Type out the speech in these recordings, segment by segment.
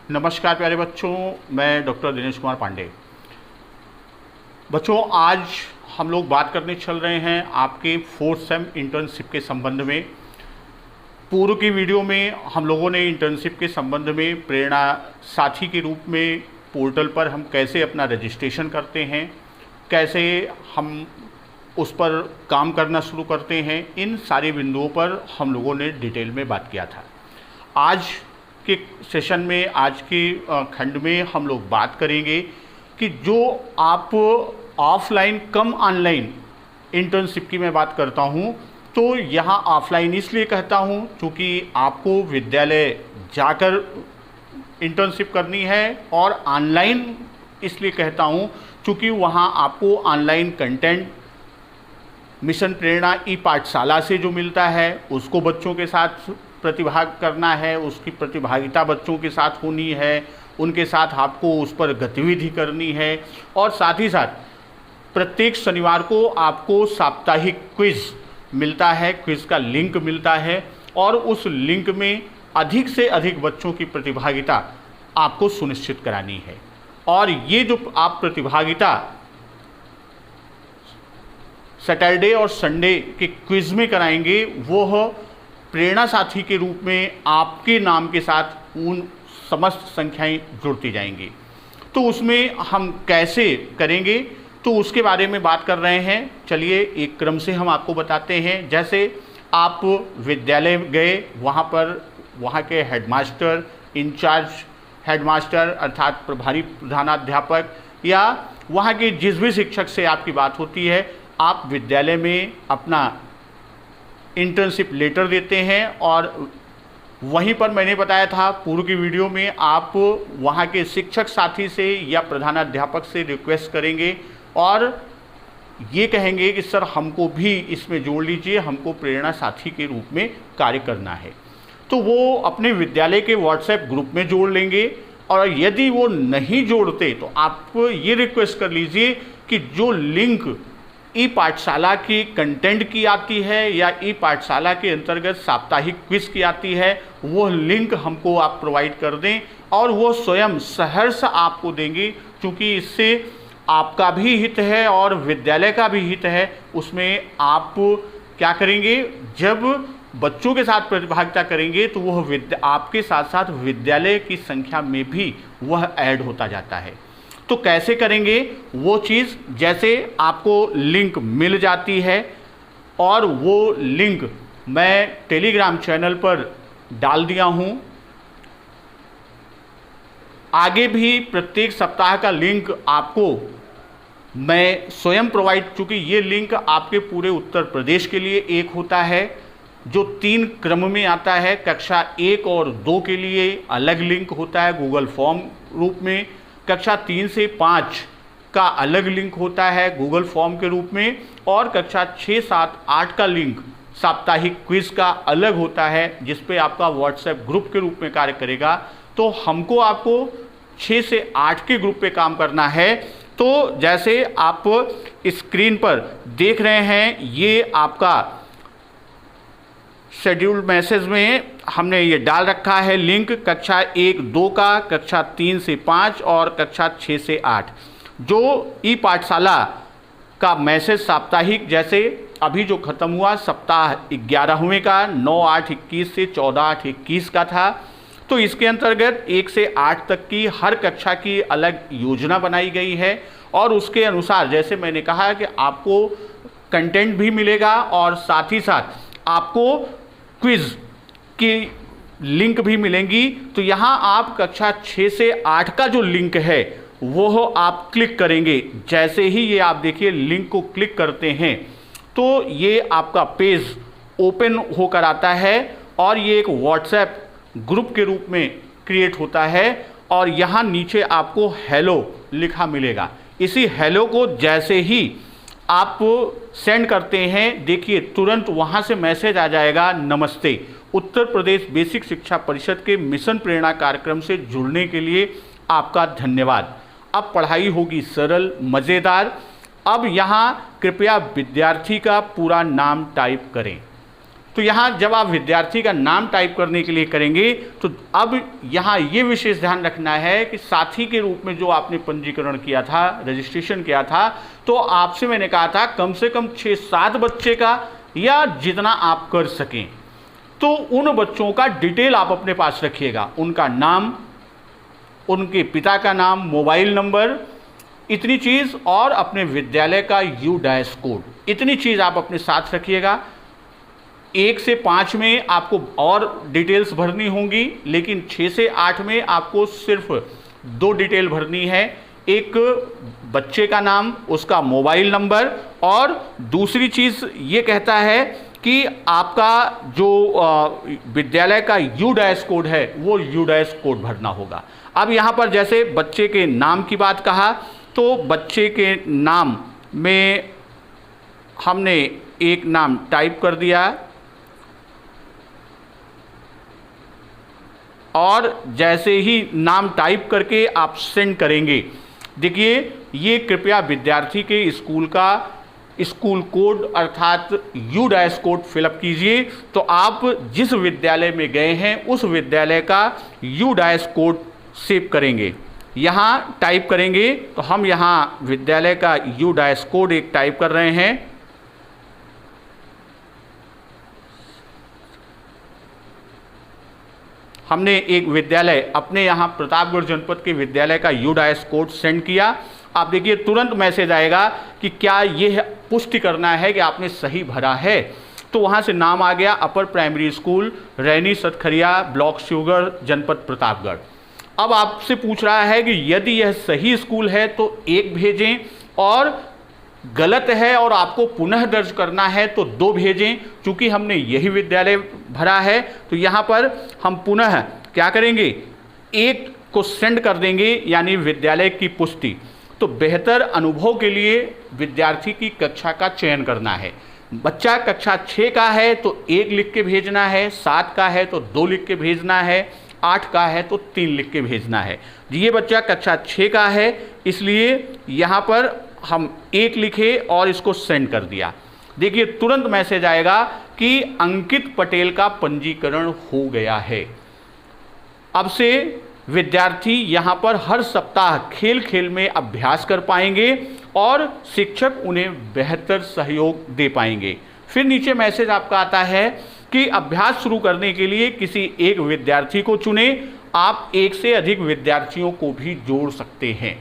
नमस्कार प्यारे बच्चों, मैं डॉक्टर दिनेश कुमार पांडे। बच्चों, आज हम लोग बात करने चल रहे हैं आपके 4th सेम इंटर्नशिप के संबंध में। पूर्व की वीडियो में हम लोगों ने इंटर्नशिप के संबंध में प्रेरणा साथी के रूप में पोर्टल पर हम कैसे अपना रजिस्ट्रेशन करते हैं, कैसे हम उस पर काम करना शुरू करते हैं, इन सारे बिंदुओं पर हम लोगों ने डिटेल में बात किया था। आज के सेशन में, आज के खंड में हम लोग बात करेंगे कि जो आप ऑफलाइन कम ऑनलाइन इंटर्नशिप की मैं बात करता हूं, तो यहाँ ऑफलाइन इसलिए कहता हूं क्योंकि आपको विद्यालय जाकर इंटर्नशिप करनी है, और ऑनलाइन इसलिए कहता हूं क्योंकि वहाँ आपको ऑनलाइन कंटेंट मिशन प्रेरणा ई पाठशाला से जो मिलता है उसको बच्चों के साथ प्रतिभाग करना है, उसकी प्रतिभागिता बच्चों के साथ होनी है, उनके साथ आपको उस पर गतिविधि करनी है, और साथ ही साथ प्रत्येक शनिवार को आपको साप्ताहिक क्विज़ मिलता है, क्विज़ का लिंक मिलता है, और उस लिंक में अधिक से अधिक बच्चों की प्रतिभागिता आपको सुनिश्चित करानी है। और ये जो आप प्रतिभागिता सैटरडे और संडे के क्विज़ में कराएंगे, वो प्रेरणा साथी के रूप में आपके नाम के साथ उन समस्त संख्याएं जुड़ती जाएंगी। तो उसमें हम कैसे करेंगे, तो उसके बारे में बात कर रहे हैं। चलिए एक क्रम से हम आपको बताते हैं। जैसे आप विद्यालय गए, वहाँ पर वहाँ के हेडमास्टर, इंचार्ज हेडमास्टर अर्थात प्रभारी प्रधानाध्यापक, या वहाँ के जिस भी शिक्षक से आपकी बात होती है, आप विद्यालय में अपना इंटर्नशिप लेटर देते हैं, और वहीं पर मैंने बताया था पूर्व की वीडियो में, आप वहाँ के शिक्षक साथी से या प्रधानाध्यापक से रिक्वेस्ट करेंगे और ये कहेंगे कि सर हमको भी इसमें जोड़ लीजिए, हमको प्रेरणा साथी के रूप में कार्य करना है। तो वो अपने विद्यालय के व्हाट्सएप ग्रुप में जोड़ लेंगे, और यदि वो नहीं जोड़ते तो आप ये रिक्वेस्ट कर लीजिए कि जो लिंक ई पाठशाला की कंटेंट की आती है या ई पाठशाला के अंतर्गत साप्ताहिक क्विज की आती है, वो लिंक हमको आप प्रोवाइड कर दें, और वो स्वयं सहर्ष आपको देंगे, क्योंकि इससे आपका भी हित है और विद्यालय का भी हित है। उसमें आप क्या करेंगे, जब बच्चों के साथ प्रतिभागिता करेंगे तो वह आपके साथ साथ विद्यालय की संख्या में भी वह ऐड होता जाता है। तो कैसे करेंगे वो चीज़, जैसे आपको लिंक मिल जाती है, और वो लिंक मैं टेलीग्राम चैनल पर डाल दिया हूँ। आगे भी प्रत्येक सप्ताह का लिंक आपको मैं स्वयं प्रोवाइड, चूँकि ये लिंक आपके पूरे उत्तर प्रदेश के लिए एक होता है, जो 3 क्रम में आता है। कक्षा 1 और 2 के लिए अलग लिंक होता है गूगल फॉर्म रूप में, कक्षा 3 से 5 का अलग लिंक होता है गूगल फॉर्म के रूप में, और कक्षा 6, 7, 8 का लिंक साप्ताहिक क्विज का अलग होता है, जिस पे आपका व्हाट्सएप ग्रुप के रूप में कार्य करेगा। तो हमको आपको 6 से 8 के ग्रुप पे काम करना है। तो जैसे आप स्क्रीन पर देख रहे हैं, ये आपका शेड्यूल्ड मैसेज में हमने ये डाल रखा है लिंक, कक्षा 1, 2 का, कक्षा 3 से 5 और कक्षा 6 से 8। जो ई पाठशाला का मैसेज साप्ताहिक, जैसे अभी जो ख़त्म हुआ सप्ताह 11वें का 9/8/21 से 14/8/21 का था, तो इसके अंतर्गत 1 से 8 तक की हर कक्षा की अलग योजना बनाई गई है, और उसके अनुसार जैसे मैंने कहा कि आपको कंटेंट भी मिलेगा और साथ ही साथ आपको क्विज़ की लिंक भी मिलेंगी। तो यहाँ आप कक्षा 6 से 8 का जो लिंक है वो आप क्लिक करेंगे। जैसे ही ये आप देखिए लिंक को क्लिक करते हैं तो ये आपका पेज ओपन होकर आता है, और ये एक व्हाट्सएप ग्रुप के रूप में क्रिएट होता है, और यहाँ नीचे आपको हेलो लिखा मिलेगा। इसी हेलो को जैसे ही आप सेंड करते हैं, देखिए तुरंत वहाँ से मैसेज आ जाएगा, नमस्ते, उत्तर प्रदेश बेसिक शिक्षा परिषद के मिशन प्रेरणा कार्यक्रम से जुड़ने के लिए आपका धन्यवाद। अब पढ़ाई होगी सरल, मज़ेदार। अब यहाँ कृपया विद्यार्थी का पूरा नाम टाइप करें। तो यहाँ जब आप विद्यार्थी का नाम टाइप करने के लिए करेंगे तो अब यहाँ ये विशेष ध्यान रखना है कि साथी के रूप में जो आपने पंजीकरण किया था, रजिस्ट्रेशन किया था, तो आपसे मैंने कहा था कम से कम 6-7 बच्चे का या जितना आप कर सकें, तो उन बच्चों का डिटेल आप अपने पास रखिएगा, उनका नाम, उनके पिता का नाम, मोबाइल नंबर, इतनी चीज़, और अपने विद्यालय का UDAS कोड, इतनी चीज़ आप अपने साथ रखिएगा। 1 से 5 में आपको और डिटेल्स भरनी होंगी, लेकिन 6 से 8 में आपको सिर्फ 2 डिटेल भरनी है, एक बच्चे का नाम, उसका मोबाइल नंबर, और दूसरी चीज़ ये कहता है कि आपका जो विद्यालय का UDAS कोड है वो UDAS कोड भरना होगा। अब यहाँ पर जैसे बच्चे के नाम की बात कहा, तो बच्चे के नाम में हमने एक नाम टाइप कर दिया, और जैसे ही नाम टाइप करके आप सेंड करेंगे, देखिए ये कृपया विद्यार्थी के स्कूल का स्कूल कोड अर्थात UDAS कोड फिलअप कीजिए। तो आप जिस विद्यालय में गए हैं उस विद्यालय का UDAS कोड सेव करेंगे, यहाँ टाइप करेंगे। तो हम यहाँ विद्यालय का UDAS कोड एक टाइप कर रहे हैं, हमने एक विद्यालय अपने यहाँ प्रतापगढ़ जनपद के विद्यालय का UDAS कोड सेंड किया। आप देखिए तुरंत मैसेज आएगा कि क्या ये पुष्टि करना है कि आपने सही भरा है। तो वहाँ से नाम आ गया अपर प्राइमरी स्कूल रैनी सतखरिया, ब्लॉक शुगर, जनपद प्रतापगढ़। अब आपसे पूछ रहा है कि यदि यह सही स्कूल है तो 1 भेजें, और गलत है और आपको पुनः दर्ज करना है तो 2 भेजें। चूंकि हमने यही विद्यालय भरा है तो यहाँ पर हम पुनः क्या करेंगे, 1 को सेंड कर देंगे, यानी विद्यालय की पुष्टि। तो बेहतर अनुभव के लिए विद्यार्थी की कक्षा का चयन करना है। बच्चा कक्षा 6 का है तो 1 लिख के भेजना है, 7 का है तो 2 लिख के भेजना है, 8 का है तो 3 लिख के भेजना है। ये बच्चा कक्षा 6 का है, इसलिए यहाँ पर हम 1 लिखे और इसको सेंड कर दिया। देखिए तुरंत मैसेज आएगा कि अंकित पटेल का पंजीकरण हो गया है। अब से विद्यार्थी यहाँ पर हर सप्ताह खेल खेल में अभ्यास कर पाएंगे और शिक्षक उन्हें बेहतर सहयोग दे पाएंगे। फिर नीचे मैसेज आपका आता है कि अभ्यास शुरू करने के लिए किसी एक विद्यार्थी को चुनें। आप 1 से अधिक विद्यार्थियों को भी जोड़ सकते हैं,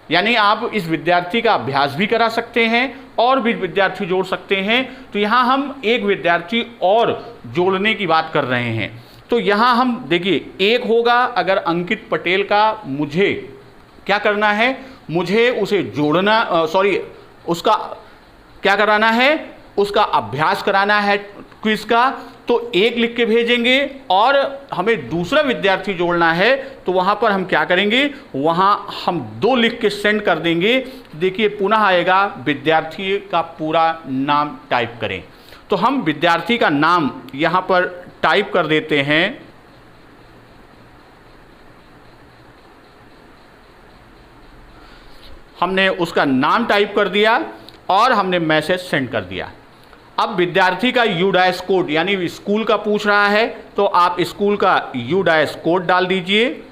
यानी आप इस विद्यार्थी का अभ्यास भी करा सकते हैं और भी विद्यार्थी जोड़ सकते हैं। तो यहाँ हम 1 विद्यार्थी और जोड़ने की बात कर रहे हैं। तो यहाँ हम देखिए 1 होगा अगर अंकित पटेल का, मुझे क्या करना है, मुझे उसे जोड़ना, उसका क्या कराना है, उसका अभ्यास कराना है क्विज का। तो 1 लिख के भेजेंगे और हमें दूसरा विद्यार्थी जोड़ना है तो वहाँ पर हम क्या करेंगे, वहाँ हम 2 लिख के सेंड कर देंगे। देखिए पुनः आएगा विद्यार्थी का पूरा नाम टाइप करें। तो हम विद्यार्थी का नाम यहाँ पर टाइप कर देते हैं। हमने उसका नाम टाइप कर दिया और हमने मैसेज सेंड कर दिया। अब विद्यार्थी का UDAS कोड, यानी स्कूल का पूछ रहा है तो आप स्कूल का UDAS कोड डाल दीजिए।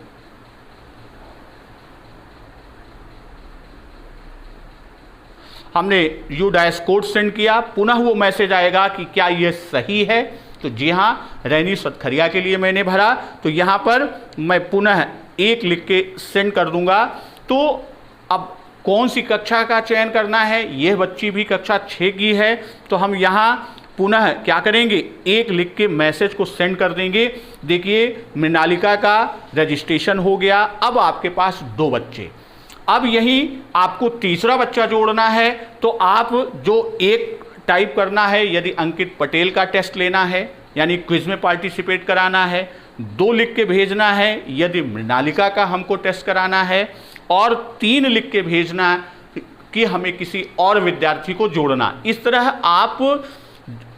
हमने UDAS कोड सेंड किया, पुनः वो मैसेज आएगा कि क्या यह सही है। तो जी हाँ, रैनी सतखरिया के लिए मैंने भरा, तो यहाँ पर मैं पुनः 1 लिख के सेंड कर दूंगा। तो अब कौन सी कक्षा का चयन करना है, यह बच्ची भी कक्षा 6 की है, तो हम यहाँ पुनः क्या करेंगे, 1 लिख के मैसेज को सेंड कर देंगे। देखिए मृणालिका का रजिस्ट्रेशन हो गया। अब आपके पास 2 बच्चे। अब यही आपको तीसरा बच्चा जोड़ना है तो आप जो 1 टाइप करना है, यदि अंकित पटेल का टेस्ट लेना है यानी क्विज में पार्टिसिपेट कराना है, 2 लिख के भेजना है यदि मृणालिका का हमको टेस्ट कराना है, और 3 लिख के भेजना कि हमें किसी और विद्यार्थी को जोड़ना। इस तरह आप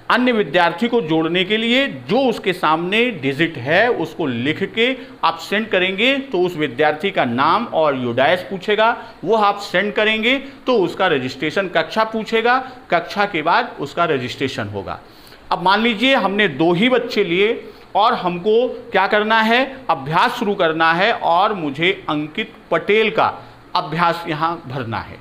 अन्य विद्यार्थी को जोड़ने के लिए जो उसके सामने डिजिट है उसको लिख के आप सेंड करेंगे तो उस विद्यार्थी का नाम और UDAS पूछेगा, वो आप सेंड करेंगे तो उसका रजिस्ट्रेशन, कक्षा पूछेगा, कक्षा के बाद उसका रजिस्ट्रेशन होगा। अब मान लीजिए हमने 2 ही बच्चे लिए और हमको क्या करना है, अभ्यास शुरू करना है और मुझे अंकित पटेल का अभ्यास यहाँ भरना है।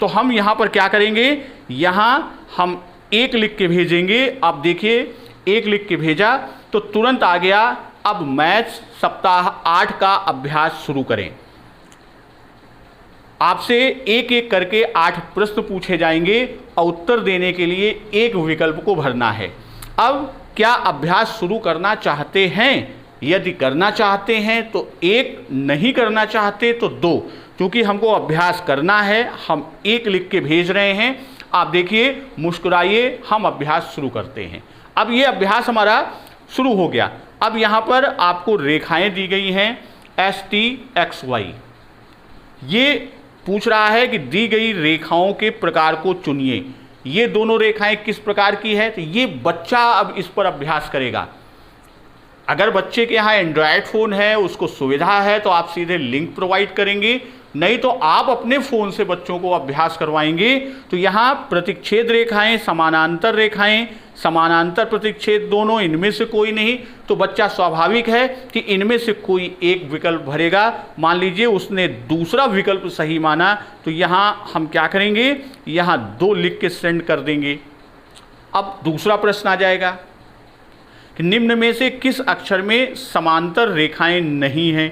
तो हम यहाँ पर क्या करेंगे, यहाँ हम 1 लिख के भेजेंगे। अब देखिए 1 लिख के भेजा तो तुरंत आ गया। अब मैथ्स सप्ताह 8 का अभ्यास शुरू करें। आपसे एक एक करके 8 प्रश्न पूछे जाएंगे और उत्तर देने के लिए 1 विकल्प को भरना है। अब क्या अभ्यास शुरू करना चाहते हैं? यदि करना चाहते हैं तो 1, नहीं करना चाहते तो 2। क्योंकि हमको अभ्यास करना है, हम 1 लिख के भेज रहे हैं। आप देखिए, मुस्कुराइए, हम अभ्यास शुरू करते हैं। अब ये अभ्यास हमारा शुरू हो गया। अब यहाँ पर आपको रेखाएं दी गई हैं ST XY। ये पूछ रहा है कि दी गई रेखाओं के प्रकार को चुनिए। ये दोनों रेखाएं किस प्रकार की है, तो ये बच्चा अब इस पर अभ्यास करेगा। अगर बच्चे के यहाँ एंड्रॉयड फ़ोन है, उसको सुविधा है, तो आप सीधे लिंक प्रोवाइड करेंगे, नहीं तो आप अपने फ़ोन से बच्चों को अभ्यास करवाएंगे। तो यहाँ प्रतिच्छेद रेखाएं, समानांतर रेखाएं, समानांतर प्रतिच्छेद दोनों, इनमें से कोई नहीं, तो बच्चा स्वाभाविक है कि इनमें से कोई एक विकल्प भरेगा। मान लीजिए उसने दूसरा विकल्प सही माना, तो यहाँ हम क्या करेंगे, यहाँ 2 लिख के सेंड कर देंगे। अब दूसरा प्रश्न आ जाएगा कि निम्न में से किस अक्षर में समांतर रेखाएं नहीं हैं।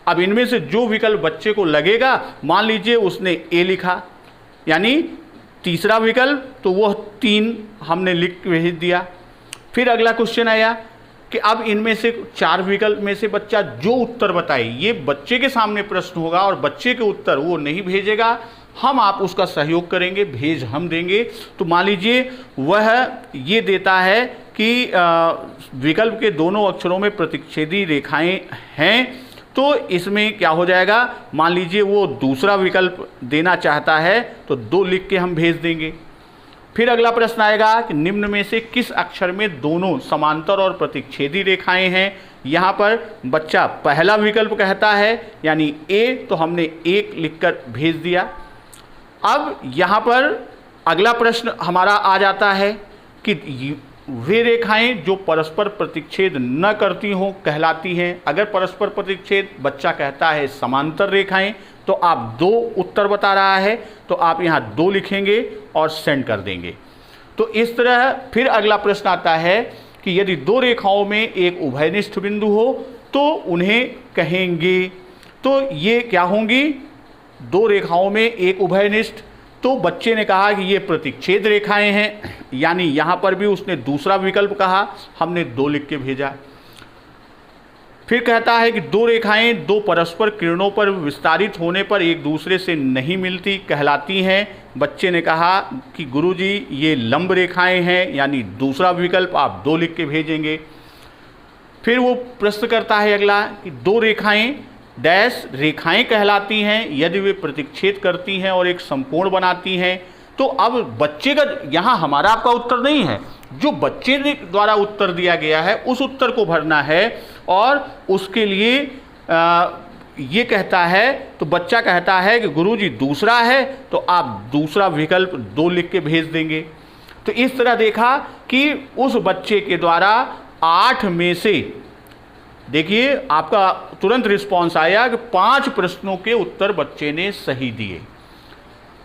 अब इनमें से जो विकल्प बच्चे को लगेगा, मान लीजिए उसने A लिखा, यानी तीसरा विकल्प, तो वह 3 हमने लिख के भेज दिया। फिर अगला क्वेश्चन आया कि अब इनमें से 4 विकल्प में से बच्चा जो उत्तर बताए, ये बच्चे के सामने प्रश्न होगा और बच्चे के उत्तर वो नहीं भेजेगा, हम आप उसका सहयोग करेंगे, भेज हम देंगे। तो मान लीजिए वह ये देता है कि विकल्प के दोनों अक्षरों में प्रतिच्छेदी रेखाएं हैं, तो इसमें क्या हो जाएगा, मान लीजिए वो दूसरा विकल्प देना चाहता है, तो 2 लिख के हम भेज देंगे। फिर अगला प्रश्न आएगा कि निम्न में से किस अक्षर में दोनों समांतर और प्रतिच्छेदी रेखाएं हैं। यहाँ पर बच्चा पहला विकल्प कहता है, यानी A, तो हमने 1 लिखकर भेज दिया। अब यहाँ पर अगला प्रश्न हमारा आ जाता है कि वे रेखाएं जो परस्पर प्रतिच्छेद न करती हों कहलाती हैं। अगर परस्पर प्रतिच्छेद बच्चा कहता है समांतर रेखाएं, तो आप 2 उत्तर बता रहा है, तो आप यहाँ 2 लिखेंगे और सेंड कर देंगे। तो इस तरह फिर अगला प्रश्न आता है कि यदि 2 रेखाओं में एक उभयनिष्ठ बिंदु हो तो उन्हें कहेंगे। तो ये क्या होंगी, 2 रेखाओं में एक उभयनिष्ठ, तो बच्चे ने कहा कि ये प्रतिच्छेद रेखाएं हैं, यानी यहाँ पर भी उसने दूसरा विकल्प कहा, हमने 2 लिख के भेजा। फिर कहता है कि 2 रेखाएं 2 परस्पर किरणों पर विस्तारित होने पर एक दूसरे से नहीं मिलती कहलाती हैं। बच्चे ने कहा कि गुरुजी ये लंब रेखाएं हैं, यानी दूसरा विकल्प आप 2 लिख के भेजेंगे। फिर वो प्रश्न करता है अगला कि 2 रेखाएं डैश रेखाएं कहलाती हैं यदि वे प्रतिच्छेद करती हैं और एक समकोण बनाती हैं। तो अब बच्चे का, यहाँ हमारा आपका उत्तर नहीं है, जो बच्चे द्वारा उत्तर दिया गया है उस उत्तर को भरना है। और उसके लिए ये कहता है, तो बच्चा कहता है कि गुरुजी दूसरा है, तो आप दूसरा विकल्प 2 लिख के भेज देंगे। तो इस तरह देखा कि उस बच्चे के द्वारा 8 में से, देखिए आपका तुरंत रिस्पॉन्स आया कि 5 प्रश्नों के उत्तर बच्चे ने सही दिए।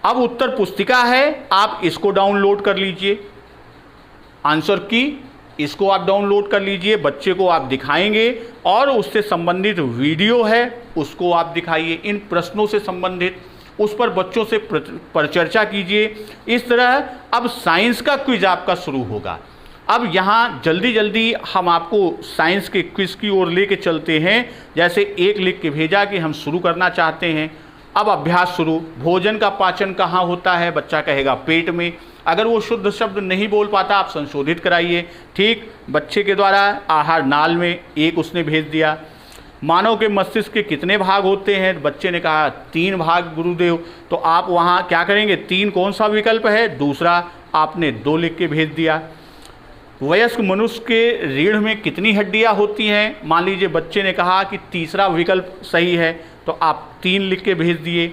अब उत्तर पुस्तिका है, आप इसको डाउनलोड कर लीजिए, आंसर की इसको आप डाउनलोड कर लीजिए, बच्चे को आप दिखाएंगे और उससे संबंधित वीडियो है उसको आप दिखाइए, इन प्रश्नों से संबंधित उस पर बच्चों से परिचर्चा कीजिए। इस तरह अब साइंस का क्विज आपका शुरू होगा। अब यहाँ जल्दी जल्दी हम आपको साइंस के क्विज की ओर लेके चलते हैं। जैसे 1 लिख के भेजा कि हम शुरू करना चाहते हैं। अब अभ्यास शुरू। भोजन का पाचन कहाँ होता है, बच्चा कहेगा पेट में। अगर वो शुद्ध शब्द नहीं बोल पाता आप संशोधित कराइए। ठीक, बच्चे के द्वारा आहार नाल में 1 उसने भेज दिया। मानव के मस्तिष्क के कितने भाग होते हैं, बच्चे ने कहा 3 भाग गुरुदेव। तो आप वहाँ क्या करेंगे, 3 कौन सा विकल्प है, दूसरा, आपने 2 लिख के भेज दिया। वयस्क मनुष्य के रीढ़ में कितनी हड्डियाँ होती हैं, मान लीजिए बच्चे ने कहा कि तीसरा विकल्प सही है, तो आप 3 लिख के भेज दिए।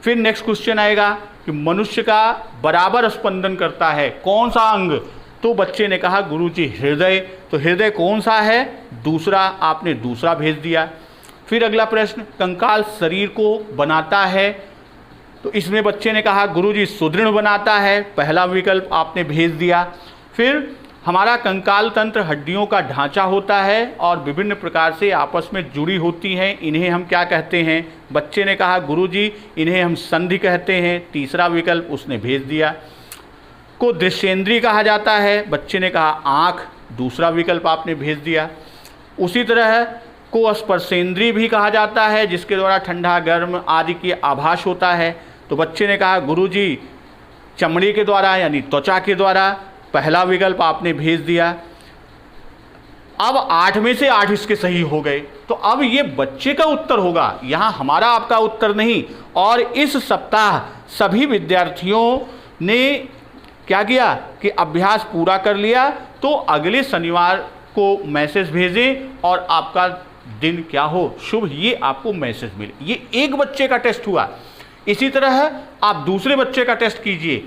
फिर नेक्स्ट क्वेश्चन आएगा कि मनुष्य का बराबर स्पंदन करता है कौन सा अंग, तो बच्चे ने कहा गुरुजी हृदय, तो हृदय कौन सा है? दूसरा, आपने दूसरा भेज दिया। फिर अगला प्रश्न, कंकाल शरीर को बनाता है, तो इसमें बच्चे ने कहा गुरुजी सुदृढ़ बनाता है, पहला विकल्प आपने भेज दिया। फिर हमारा कंकाल तंत्र हड्डियों का ढांचा होता है और विभिन्न प्रकार से आपस में जुड़ी होती हैं, इन्हें हम क्या कहते हैं? बच्चे ने कहा गुरुजी इन्हें हम संधि कहते हैं, तीसरा विकल्प उसने भेज दिया। को दृश्येंद्रिय कहा जाता है, बच्चे ने कहा आँख, दूसरा विकल्प आपने भेज दिया। उसी तरह को स्पर्शेंद्रिय भी कहा जाता है, जिसके द्वारा ठंडा गर्म आदि की आभास होता है, तो बच्चे ने कहा गुरुजी चमड़ी के द्वारा यानी त्वचा के द्वारा, पहला विकल्प आपने भेज दिया। अब 8 में से 8 इसके सही हो गए, तो अब ये बच्चे का उत्तर होगा, यहाँ हमारा आपका उत्तर नहीं। और इस सप्ताह सभी विद्यार्थियों ने क्या किया कि अभ्यास पूरा कर लिया, तो अगले शनिवार को मैसेज भेजें और आपका दिन क्या हो, शुभ, ये आपको मैसेज मिले। ये एक बच्चे का टेस्ट हुआ। इसी तरह आप दूसरे बच्चे का टेस्ट कीजिए,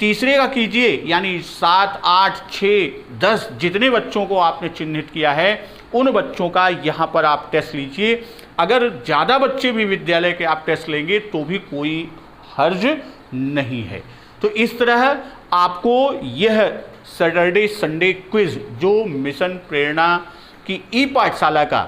तीसरे का कीजिए, यानी 7, 8, 6, 10 जितने बच्चों को आपने चिन्हित किया है उन बच्चों का यहाँ पर आप टेस्ट लीजिए। अगर ज़्यादा बच्चे भी विद्यालय के आप टेस्ट लेंगे तो भी कोई हर्ज नहीं है। तो इस तरह आपको यह सैटरडे संडे क्विज जो मिशन प्रेरणा की ई पाठशाला का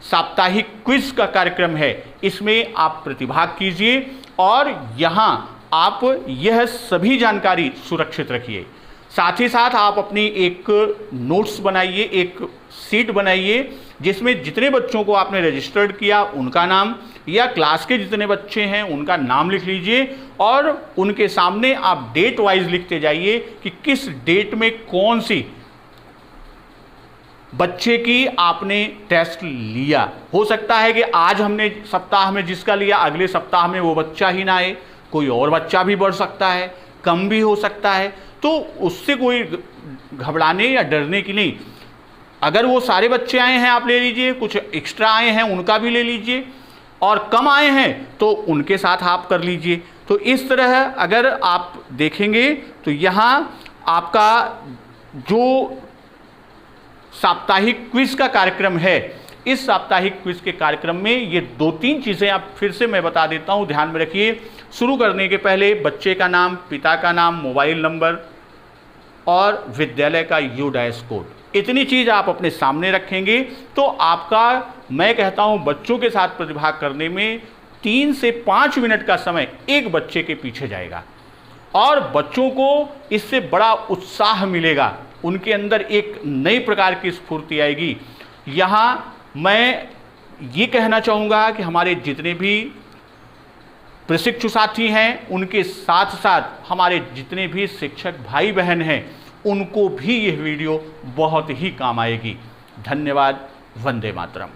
साप्ताहिक क्विज का कार्यक्रम है, इसमें आप प्रतिभाग कीजिए और यहाँ आप यह सभी जानकारी सुरक्षित रखिए। साथ ही साथ आप अपनी एक नोट्स बनाइए, एक सीट बनाइए, जिसमें जितने बच्चों को आपने रजिस्टर्ड किया उनका नाम या क्लास के जितने बच्चे हैं उनका नाम लिख लीजिए और उनके सामने आप डेट वाइज लिखते जाइए कि किस डेट में कौन सी बच्चे की आपने टेस्ट लिया। हो सकता है कि आज हमने सप्ताह में जिसका लिया अगले सप्ताह में वो बच्चा ही ना आए, कोई और बच्चा भी बढ़ सकता है, कम भी हो सकता है, तो उससे कोई घबराने या डरने की नहीं। अगर वो सारे बच्चे आए हैं आप ले लीजिए, कुछ एक्स्ट्रा आए हैं उनका भी ले लीजिए, और कम आए हैं तो उनके साथ आप कर लीजिए। तो इस तरह अगर आप देखेंगे तो यहाँ आपका जो साप्ताहिक क्विज का कार्यक्रम है, इस साप्ताहिक क्विज के कार्यक्रम में ये 2-3 चीज़ें आप फिर से मैं बता देता हूँ, ध्यान में रखिए। शुरू करने के पहले बच्चे का नाम, पिता का नाम, मोबाइल नंबर और विद्यालय का UDAS कोड, इतनी चीज़ आप अपने सामने रखेंगे तो आपका, मैं कहता हूँ, बच्चों के साथ प्रतिभाग करने में 3 से 5 मिनट का समय एक बच्चे के पीछे जाएगा और बच्चों को इससे बड़ा उत्साह मिलेगा, उनके अंदर एक नई प्रकार की स्फूर्ति आएगी। यहाँ मैं ये कहना चाहूँगा कि हमारे जितने भी प्रशिक्षु साथी हैं उनके साथ साथ हमारे जितने भी शिक्षक भाई बहन हैं उनको भी यह वीडियो बहुत ही काम आएगी। धन्यवाद। वंदे मातरम।